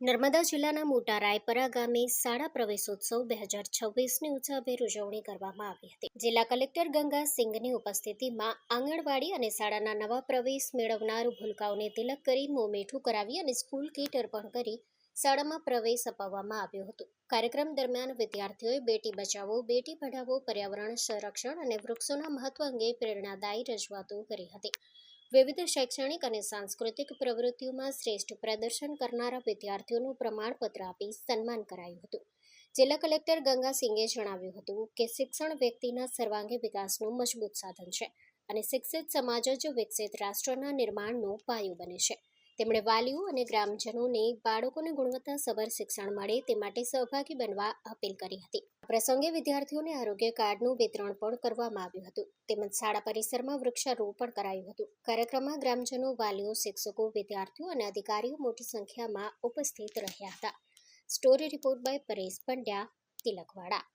નર્મદા જિલ્લાના મોટા રાયપરા ગામે શાળા પ્રવેશોત્સવ 2026ની ઉત્સાહભેર ઉજવણી કરવામાં આવી હતી. જિલ્લા કલેક્ટર ગંગા સિંઘની ઉપસ્થિતિમાં આંગણવાડી અને શાળાના નવા પ્રવેશ મેળવનાર ભૂલકાઓને તિલક કરી મોં મીઠું કરાવી અને સ્કૂલ કીટ અર્પણ કરી શાળામાં પ્રવેશ અપાવવામાં આવ્યો હતો. કાર્યક્રમ દરમિયાન વિદ્યાર્થીઓએ બેટી બચાવો, બેટી પઢાવો, પર્યાવરણ સંરક્ષણ અને વૃક્ષોના મહત્વ અંગે પ્રેરણાદાયી રજૂઆતો કરી હતી. વિવિધ શૈક્ષણિક અને સાંસ્કૃતિક પ્રવૃત્તિઓમાં શ્રેષ્ઠ પ્રદર્શન કરનારા વિદ્યાર્થીઓનું પ્રમાણપત્ર આપી સન્માન કરાયું હતું. જિલ્લા કલેક્ટર ગંગા સિંઘે જણાવ્યું હતું કે શિક્ષણ વ્યક્તિના સર્વાંગી વિકાસનું મજબૂત સાધન છે અને શિક્ષિત સમાજ જ વિકસિત રાષ્ટ્રના નિર્માણનો પાયો બને છે. તેમણે વાલીઓ અને ગ્રામજનોને બાળકોને ગુણવત્તાસભર શિક્ષણ મળે તે માટે સહભાગી બનવા અપીલ કરી હતી. આ પ્રસંગે વિદ્યાર્થીઓને આરોગ્ય કાર્ડનું વિતરણ પણ કરવામાં આવ્યું હતું તેમજ શાળા પરિસરમાં વૃક્ષારોપણ કરાયું હતું. કાર્યક્રમમાં ગ્રામજનો, વાલીઓ, શિક્ષકો, વિદ્યાર્થીઓ અને અધિકારીઓ મોટી સંખ્યામાં ઉપસ્થિત રહ્યા હતા. Story report by Paresh Pandya, Tilakwada.